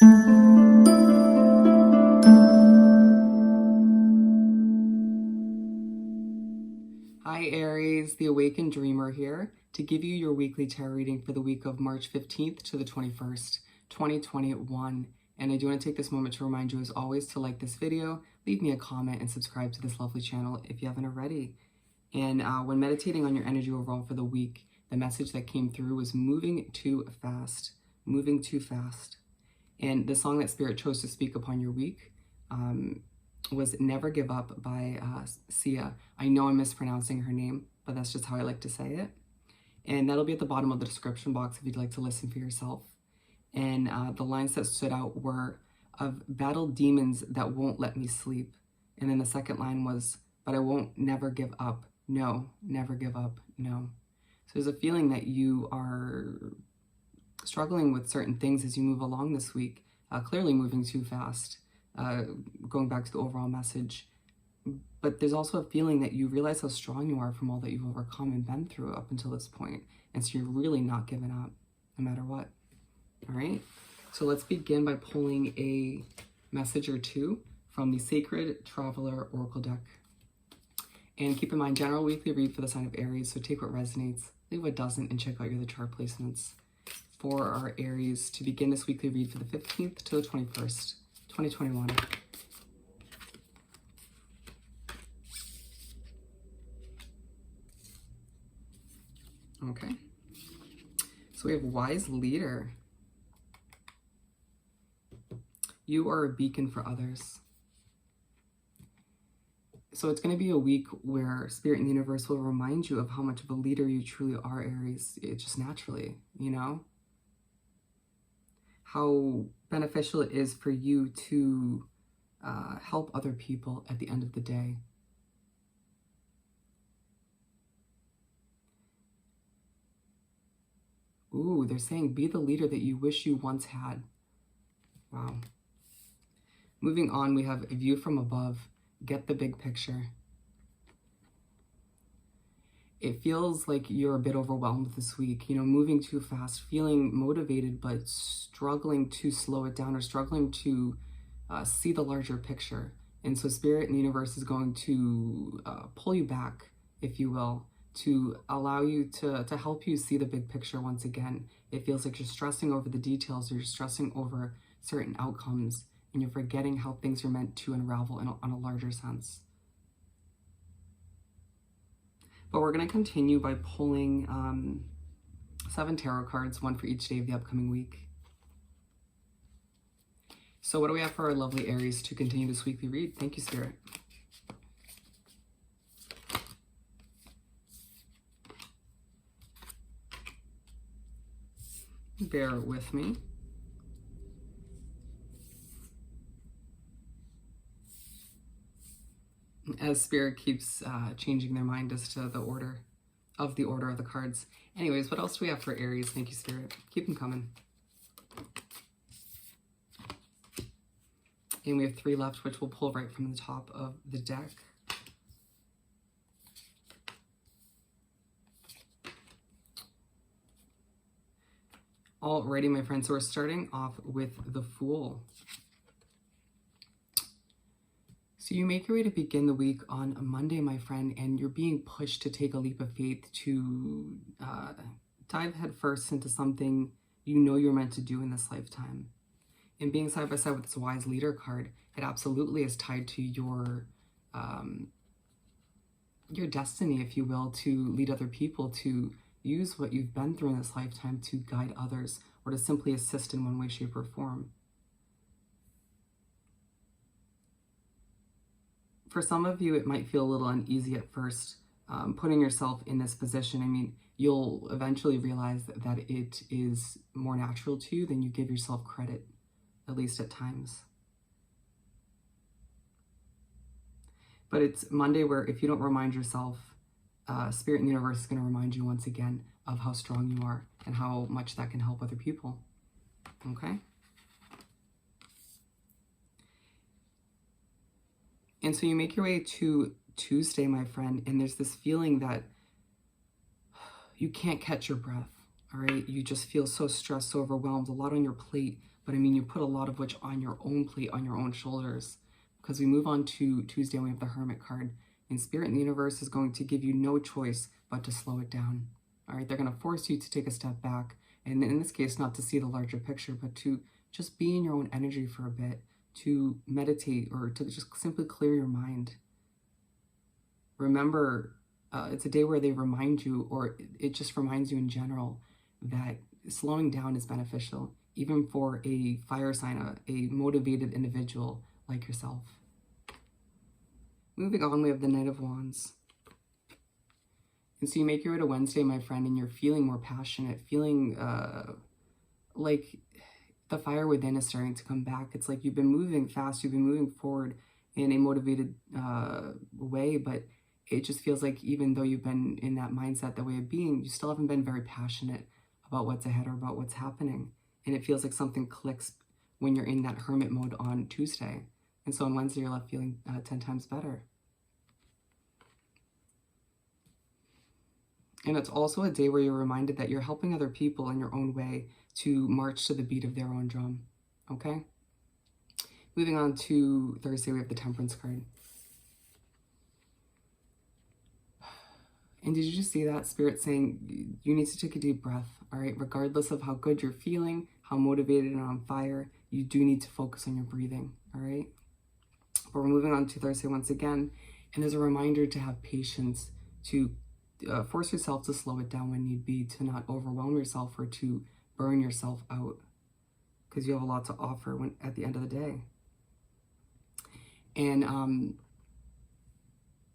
Hi Aries, the Awakened Dreamer here to give you your weekly tarot reading for the week of March 15th to the 21st, 2021. And I do want to take this moment to remind you, as always, to like this video, leave me a comment, and subscribe to this lovely channel if you haven't already. And when meditating on your energy overall for the week, the message that came through was moving too fast, moving too fast. And the song that Spirit chose to speak upon your week was Never Give Up by Sia. I know I'm mispronouncing her name, but that's just how I like to say it. And that'll be at the bottom of the description box if you'd like to listen for yourself. And the lines that stood out were, "I've battled demons that won't let me sleep." And then the second line was, "But I won't never give up. No, never give up. No." So there's a feeling that you are struggling with certain things as you move along this week, clearly moving too fast, going back to the overall message. But there's also a feeling that you realize how strong you are from all that you've overcome and been through up until this point. And so you're really not giving up, no matter what. All right, so let's begin by pulling a message or two from the Sacred Traveler Oracle deck. And keep in mind, general weekly read for the sign of Aries, so take what resonates, leave what doesn't, and check out your other chart placements for our Aries to begin this weekly read for the 15th to the 21st, 2021. Okay, so we have Wise Leader. You are a beacon for others. So it's going to be a week where Spirit and the universe will remind you of how much of a leader you truly are, Aries. It just naturally, you know? How beneficial it is for you to help other people at the end of the day. Ooh, they're saying be the leader that you wish you once had. Wow. Moving on, we have a view from above. Get the big picture. It feels like you're a bit overwhelmed this week, you know, moving too fast, feeling motivated, but struggling to slow it down or struggling to see the larger picture. And so Spirit and the universe is going to pull you back, if you will, to allow you to help you see the big picture once again. It feels like you're stressing over the details, or you're stressing over certain outcomes, and you're forgetting how things are meant to unravel on a larger sense. But we're going to continue by pulling 7 tarot cards, one for each day of the upcoming week. So what do we have for our lovely Aries to continue this weekly read? Thank you, Spirit. Bear with me. As Spirit keeps changing their mind as to the order of the cards. Anyways, what else do we have for Aries? Thank you, Spirit. Keep them coming. And we have 3 left, which we'll pull right from the top of the deck. Alrighty, my friends, so we're starting off with the Fool. So you make your way to begin the week on a Monday, my friend, and you're being pushed to take a leap of faith, to dive headfirst into something you know you're meant to do in this lifetime. And being side by side with this Wise Leader card, it absolutely is tied to your destiny, if you will, to lead other people, to use what you've been through in this lifetime to guide others, or to simply assist in one way, shape, or form. For some of you, it might feel a little uneasy at first, putting yourself in this position. I mean, you'll eventually realize that it is more natural to you than you give yourself credit, at least at times. But it's Monday where if you don't remind yourself, Spirit and the universe is going to remind you once again of how strong you are and how much that can help other people. Okay? And so you make your way to Tuesday, my friend, and there's this feeling that you can't catch your breath, all right? You just feel so stressed, so overwhelmed, a lot on your plate, but I mean, you put a lot of which on your own plate, on your own shoulders, because we move on to Tuesday and we have the Hermit card. And Spirit in the universe is going to give you no choice but to slow it down. All right, they're going to force you to take a step back. And in this case, not to see the larger picture, but to just be in your own energy for a bit, to meditate, or to just simply clear your mind. Remember, it's a day where they remind you, or it just reminds you in general, that slowing down is beneficial, even for a fire sign, a motivated individual like yourself. Moving on, we have the Knight of Wands. And so you make your way to Wednesday, my friend, and you're feeling more passionate, feeling like the fire within is starting to come back. It's like you've been moving fast, you've been moving forward in a motivated way, but it just feels like even though you've been in that mindset, that way of being, you still haven't been very passionate about what's ahead or about what's happening. And it feels like something clicks when you're in that hermit mode on Tuesday. And so on Wednesday, you're left feeling 10 times better. And it's also a day where you're reminded that you're helping other people in your own way to march to the beat of their own drum, okay? Moving on to Thursday, we have the Temperance card. And did you just see that? Spirit saying you need to take a deep breath, all right? Regardless of how good you're feeling, how motivated and on fire, you do need to focus on your breathing, all right? But we're moving on to Thursday once again, and there's a reminder to have patience, to force yourself to slow it down when need be, to not overwhelm yourself or to burn yourself out, because you have a lot to offer at the end of the day. And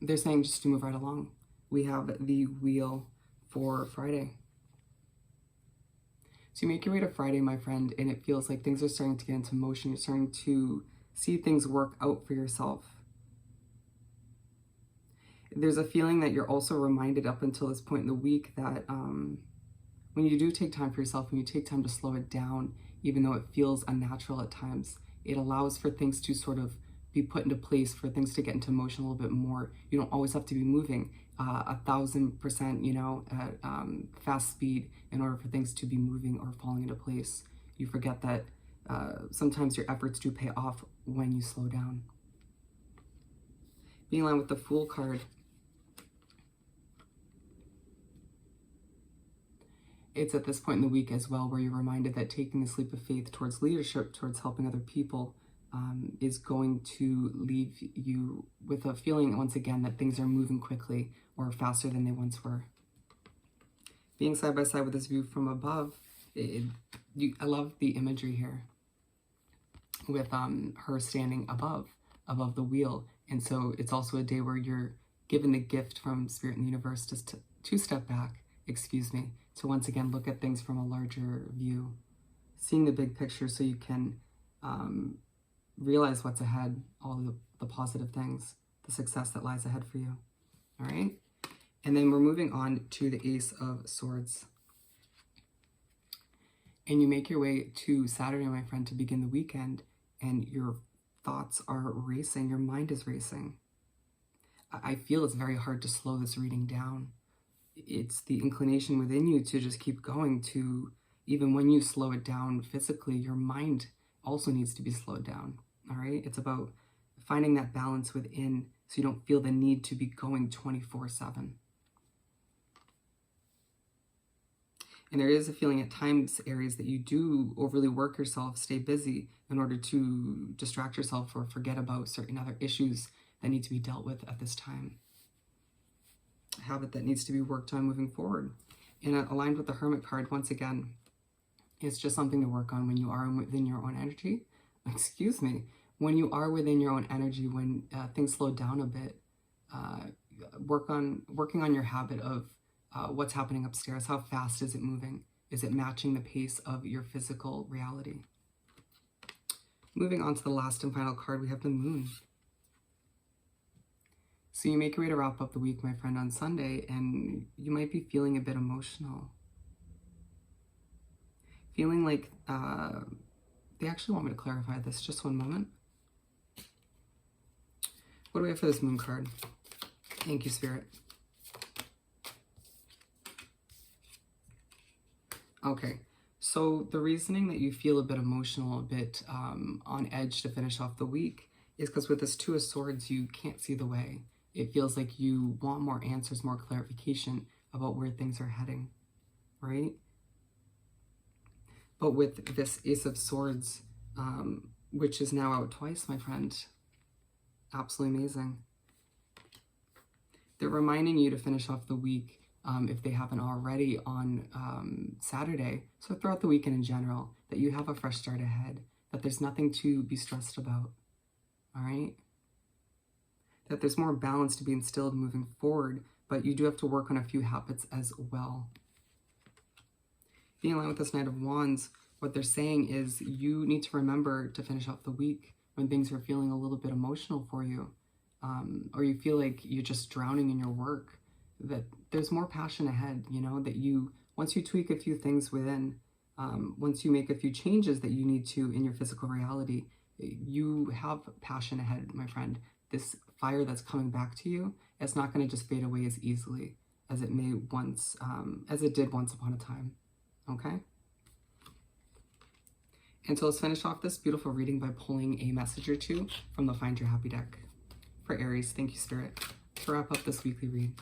they're saying just to move right along. We have the Wheel for Friday. So you make your way to Friday, my friend, and it feels like things are starting to get into motion. You're starting to see things work out for yourself. There's a feeling that you're also reminded up until this point in the week that when you do take time for yourself, when you take time to slow it down, even though it feels unnatural at times, it allows for things to sort of be put into place, for things to get into motion a little bit more. You don't always have to be moving 1,000%, you know, at fast speed in order for things to be moving or falling into place. You forget that sometimes your efforts do pay off when you slow down. Being in line with the Fool card, it's at this point in the week as well where you're reminded that taking this leap of faith towards leadership, towards helping other people, is going to leave you with a feeling, once again, that things are moving quickly or faster than they once were. Being side by side with this view from above, I love the imagery here with her standing above the wheel. And so it's also a day where you're given the gift from Spirit in the universe just to step back, to once again look at things from a larger view, seeing the big picture so you can realize what's ahead, all the positive things, the success that lies ahead for you. All right? And then we're moving on to the Ace of Swords. And you make your way to Saturday, my friend, to begin the weekend, and your thoughts are racing, your mind is racing. I feel it's very hard to slow this reading down. It's the inclination within you to just keep going, to even when you slow it down physically, your mind also needs to be slowed down, all right? It's about finding that balance within so you don't feel the need to be going 24/7. And there is a feeling at times, Aries, that you do overly work yourself, stay busy in order to distract yourself or forget about certain other issues that need to be dealt with at this time. A habit that needs to be worked on moving forward. And aligned with the Hermit card, once again, it's just something to work on when you are within your own energy. When you are within your own energy, when things slow down a bit, working on your habit of what's happening upstairs. How fast is it moving? Is it matching the pace of your physical reality? Moving on to the last and final card, we have the Moon. So you make your way to wrap up the week, my friend, on Sunday, and you might be feeling a bit emotional. Feeling like, they actually want me to clarify this. Just one moment. What do we have for this Moon card? Thank you, Spirit. Okay, So the reasoning that you feel a bit emotional, a bit on edge to finish off the week is because with this Two of Swords, you can't see the way. It feels like you want more answers, more clarification about where things are heading, right? But with this Ace of Swords, which is now out twice, my friend, absolutely amazing. They're reminding you to finish off the week, if they haven't already, on Saturday. So throughout the weekend in general, that you have a fresh start ahead, that there's nothing to be stressed about, all right? That there's more balance to be instilled moving forward, but you do have to work on a few habits as well. Being aligned with this Knight of Wands, what they're saying is you need to remember to finish off the week when things are feeling a little bit emotional for you, or you feel like you're just drowning in your work, that there's more passion ahead, you know, that once you tweak a few things within, once you make a few changes that you need to in your physical reality, you have passion ahead, my friend. This fire that's coming back to you, it's not going to just fade away as easily as it may once, as it did once upon a time, okay? And so let's finish off this beautiful reading by pulling a message or two from the Find Your Happy deck. For Aries, thank you, Spirit, to wrap up this weekly read.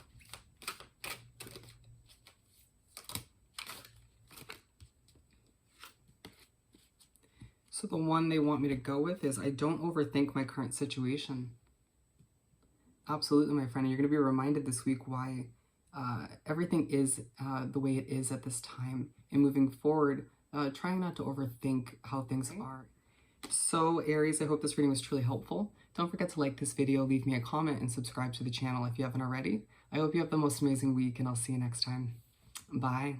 So the one they want me to go with is, I don't overthink my current situation. Absolutely, my friend. And you're going to be reminded this week why everything is the way it is at this time. And moving forward, trying not to overthink how things are. So Aries, I hope this reading was truly helpful. Don't forget to like this video, leave me a comment, and subscribe to the channel if you haven't already. I hope you have the most amazing week, and I'll see you next time. Bye.